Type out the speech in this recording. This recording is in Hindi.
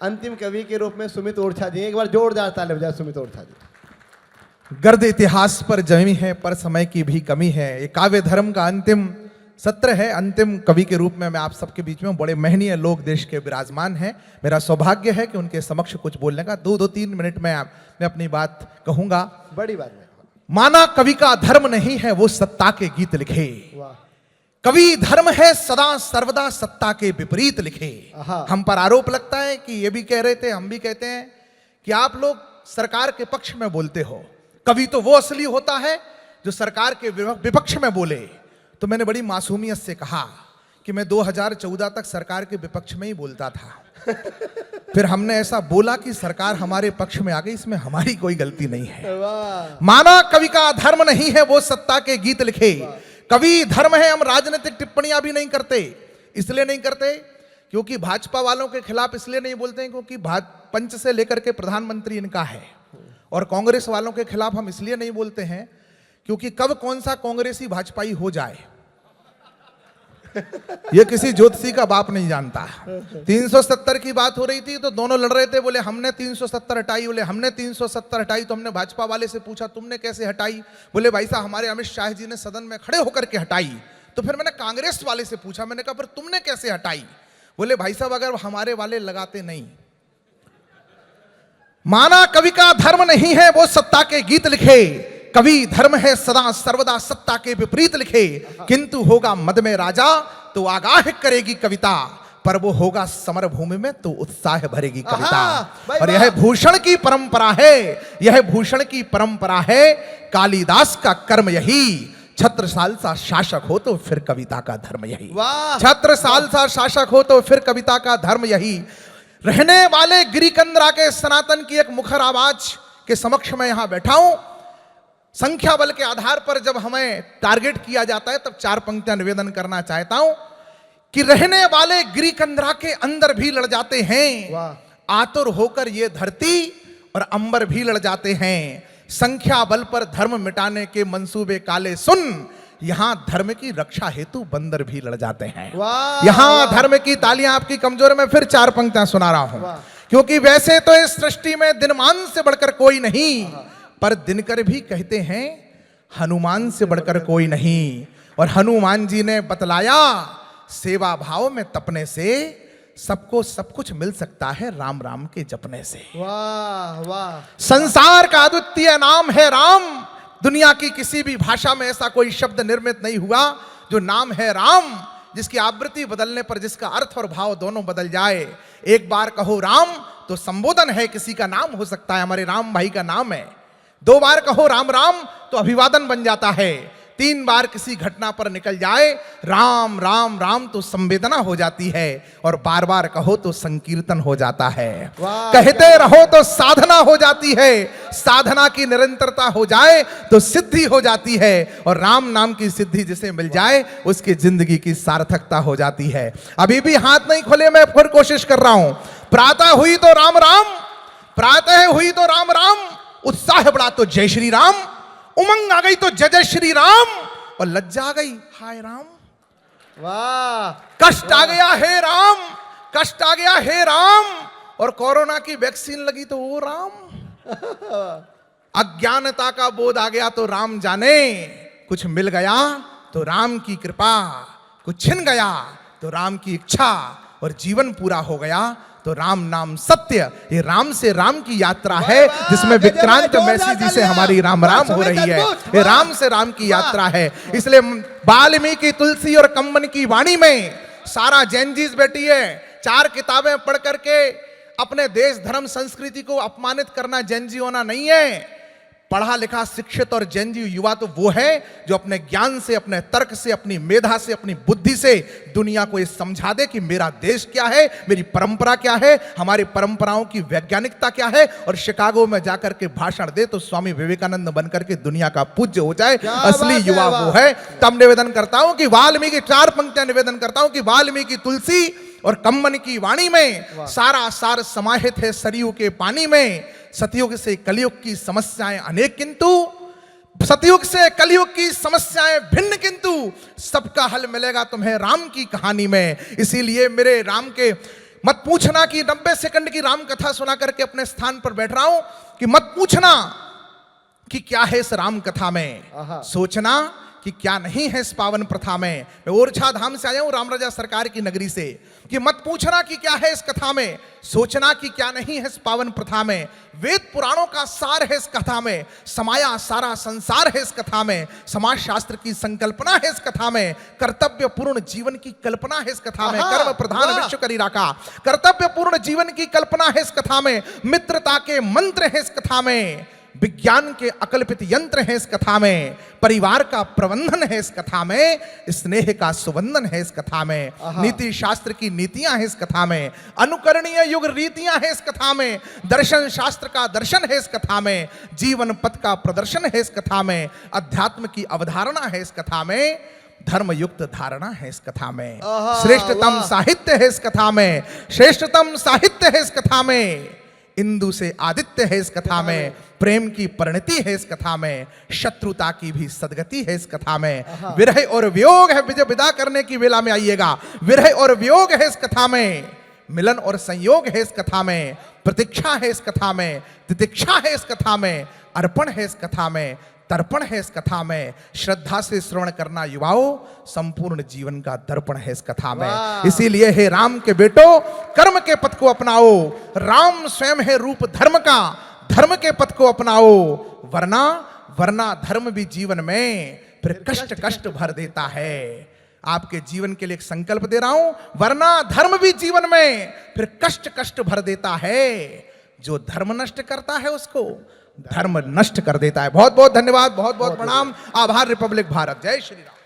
अंतिम कवि के रूप में सुमित ओरछा जी, एक बार जोरदार ताली बजाएं सुमित ओरछा जी। गर्द इतिहास पर जमी है, पर समय की भी कमी है। ये काव्य धर्म का अंतिम सत्र है। अंतिम कवि के रूप में मैं आप सबके बीच में, बड़े महनीय लोग देश के विराजमान हैं। मेरा सौभाग्य है कि उनके समक्ष कुछ बोलने का 2-3 मिनट में मैं अपनी बात कहूंगा। बड़ी बात है। माना कवि का धर्म नहीं है वो सत्ता के गीत लिखे, वाह। कवि धर्म है सदा सर्वदा सत्ता के विपरीत लिखे। आहा। हम पर आरोप लगता है कि ये भी कह रहे थे, हम भी कहते हैं कि आप लोग सरकार के पक्ष में बोलते हो। कवि तो वो असली होता है जो सरकार के विपक्ष में बोले। तो मैंने बड़ी मासूमियत से कहा कि मैं 2014 तक सरकार के विपक्ष में ही बोलता था। फिर हमने ऐसा बोला कि सरकार हमारे पक्ष में आ गई, इसमें हमारी कोई गलती नहीं है। वाह। माना कवि का धर्म नहीं है वो सत्ता के गीत लिखे, कवि धर्म है। हम राजनीतिक टिप्पणियां भी नहीं करते, इसलिए नहीं करते क्योंकि भाजपा वालों के खिलाफ इसलिए नहीं बोलते हैं क्योंकि पंच से लेकर के प्रधानमंत्री इनका है। और कांग्रेस वालों के खिलाफ हम इसलिए नहीं बोलते हैं क्योंकि कब कौन सा कांग्रेसी भाजपाई हो जाए ये किसी ज्योतिषी का बाप नहीं जानता। 370 की बात हो रही थी तो दोनों लड़ रहे थे, बोले हमने 370 हटाई, बोले हमने 370 हटाई। तो हमने भाजपा वाले से पूछा तुमने कैसे हटाई, बोले भाई साहब हमारे अमित शाह जी ने सदन में खड़े होकर के हटाई। तो फिर मैंने कांग्रेस वाले से पूछा, मैंने कहा फिर तुमने कैसे हटाई, बोले भाई साहब अगर हमारे वाले लगाते नहीं। माना कवि का धर्म नहीं है वो सत्ता के गीत लिखे, कवि धर्म है सदा सर्वदा सत्ता के विपरीत लिखे। किंतु होगा मद में राजा तो आगाह करेगी कविता, पर वो होगा समर भूमि में तो उत्साह भरेगी कविता। और यह भूषण की परंपरा है, यह भूषण की परंपरा है। कालिदास का कर्म यही, छत्रसाल सा शासक हो तो फिर कविता का धर्म यही। छत्रसाल सा शासक हो तो फिर कविता का धर्म यही। रहने वाले गिरिकंदरा के सनातन की एक मुखर आवाज के समक्ष में यहां बैठा हूं। संख्या बल के आधार पर जब हमें टारगेट किया जाता है तब 4 पंक्तियां निवेदन करना चाहता हूं कि रहने वाले गिरिकंदरा के अंदर भी लड़ जाते हैं, आतुर होकर ये धरती और अंबर भी लड़ जाते हैं। संख्या बल पर धर्म मिटाने के मंसूबे काले सुन, यहां धर्म की रक्षा हेतु बंदर भी लड़ जाते हैं। यहां धर्म की तालियां आपकी कमजोर में फिर 4 पंक्तियां सुना रहा हूं क्योंकि वैसे तो इस सृष्टि में दिनमान से बढ़कर कोई नहीं, पर दिनकर भी कहते हैं हनुमान से बढ़कर कोई नहीं। और हनुमान जी ने बतलाया सेवा भाव में तपने से सबको सब कुछ मिल सकता है राम राम के जपने से। वाह वाह। संसार का अद्वितीय नाम है राम, दुनिया की किसी भी भाषा में ऐसा कोई शब्द निर्मित नहीं हुआ जो नाम है राम, जिसकी आवृत्ति बदलने पर जिसका अर्थ और भाव दोनों बदल जाए। एक बार कहो राम तो संबोधन है, किसी का नाम हो सकता है, हमारे राम भाई का नाम है। 2 बार कहो राम राम तो अभिवादन बन जाता है। 3 बार किसी घटना पर निकल जाए राम राम राम तो संवेदना हो जाती है। और बार बार कहो तो संकीर्तन हो जाता है। कहते रहो तो साधना हो जाती है, साधना की निरंतरता हो जाए तो सिद्धि हो जाती है। और राम नाम की सिद्धि जिसे मिल जाए उसकी जिंदगी की सार्थकता हो जाती है। अभी भी हाथ नहीं खोले, मैं फिर कोशिश कर रहा हूं। प्रातः हुई तो राम राम, प्रातः हुई तो राम राम, उत्साह बढ़ा तो जय श्री राम, उमंग आ गई तो जय जय श्री राम, और लज्जा आ गई हाय राम। वाह। कष्ट आ गया हे राम, कष्ट आ गया हे राम, और कोरोना की वैक्सीन लगी तो वो राम। अज्ञानता का बोध आ गया तो राम जाने, कुछ मिल गया तो राम की कृपा, कुछ छिन गया तो राम की इच्छा, और जीवन पूरा हो गया तो राम नाम सत्य। ये राम से राम की यात्रा है जिसमें विक्रांत मैसी जी से हमारी राम राम हो रही है। ये राम से राम की यात्रा है। इसलिए वाल्मीकि तुलसी और कंबन की वाणी में सारा जैनजीज बैठी है। 4 किताबें पढ़ करके अपने देश धर्म संस्कृति को अपमानित करना जैनजी होना नहीं है। पढ़ा लिखा शिक्षित और जैनजी युवा तो वो है जो अपने ज्ञान से, अपने तर्क से, अपनी मेधा से, अपनी बुद्धि से दुनिया को ये समझा दे कि मेरा देश क्या है, मेरी परंपरा क्या है, हमारी परंपराओं की वैज्ञानिकता क्या है, और शिकागो में जाकर के भाषण दे तो स्वामी विवेकानंद बनकर के दुनिया का पूज्य हो जाए। असली युवा वो है। तब निवेदन करता हूं कि वाल्मीकि 4 पंक्तियां निवेदन करता हूं कि वाल्मीकि तुलसी और कंबन की वाणी में सारा सार समाहित है सरयू के पानी में। सतयुग से कलयुग की समस्याएं अनेक, किंतु सतयुग से कलयुग की समस्याएं भिन्न, किंतु सबका हल मिलेगा तुम्हें राम की कहानी में। इसीलिए मेरे राम के मत पूछना कि 90 सेकंड की राम कथा सुना करके अपने स्थान पर बैठ रहा हूं, कि मत पूछना कि क्या है इस राम कथा में, सोचना कि क्या नहीं है इस पावन प्रथा में। मैं ओरछा धाम से आया हूं, राम राजा सरकार की नगरी से, कि मत पूछना कि क्या है इस कथा में, सोचना कि क्या नहीं है इस पावन प्रथा में। वेद पुराणों का सार है इस कथा में, समाया सारा संसार है इस कथा में। समाज शास्त्र की संकल्पना है इस कथा में, कर्तव्य पूर्ण जीवन की कल्पना है इस कथा में। कर्म प्रधान विश्व करी राखा, कर्तव्य पूर्ण जीवन की कल्पना है इस कथा में। मित्रता के मंत्र है इस कथा में, विज्ञान के अकल्पित यंत्र है इस कथा में। परिवार का प्रबंधन है इस कथा में, स्नेह का सुबंधन है इस कथा में। नीति शास्त्र की नीतियां है इस कथा में, अनुकरणीय युग रीतियां है इस कथा में। दर्शन शास्त्र का दर्शन है इस कथा में, जीवन पथ का प्रदर्शन है इस कथा में। अध्यात्म की अवधारणा है इस कथा में, धर्म युक्त धारणा है इस कथा में। श्रेष्ठतम साहित्य है इस कथा में, श्रेष्ठतम साहित्य है इस कथा में। इंदु से आदित्य है इस कथा में, प्रेम की परिणति है इस कथा में, शत्रुता की भी सदगति है इस कथा में। विरह और वियोग है, विजय विदा करने की वेला में आइएगा। विरह और वियोग है इस कथा में, मिलन और संयोग है इस कथा में, प्रतीक्षा है इस कथा में, तितिक्षा है इस कथा में, अर्पण है इस कथा में, तर्पण है इस कथा में। श्रद्धा से श्रवण करना युवाओं संपूर्ण जीवन का दर्पण है इस कथा में। इसीलिए हे राम के बेटो, कर्म के पथ को अपनाओ, राम स्वयं है रूप धर्म का, धर्म के पथ को अपनाओ, वरना धर्म भी जीवन में फिर कष्ट कष्ट भर देता है। आपके जीवन के लिए एक संकल्प दे रहा हूं, वरना धर्म भी जीवन में फिर कष्ट कष्ट भर देता है। जो धर्म नष्ट करता है उसको धर्म नष्ट कर देता है। बहुत बहुत धन्यवाद, बहुत बहुत प्रणाम, आभार। रिपब्लिक भारत, जय श्री राम।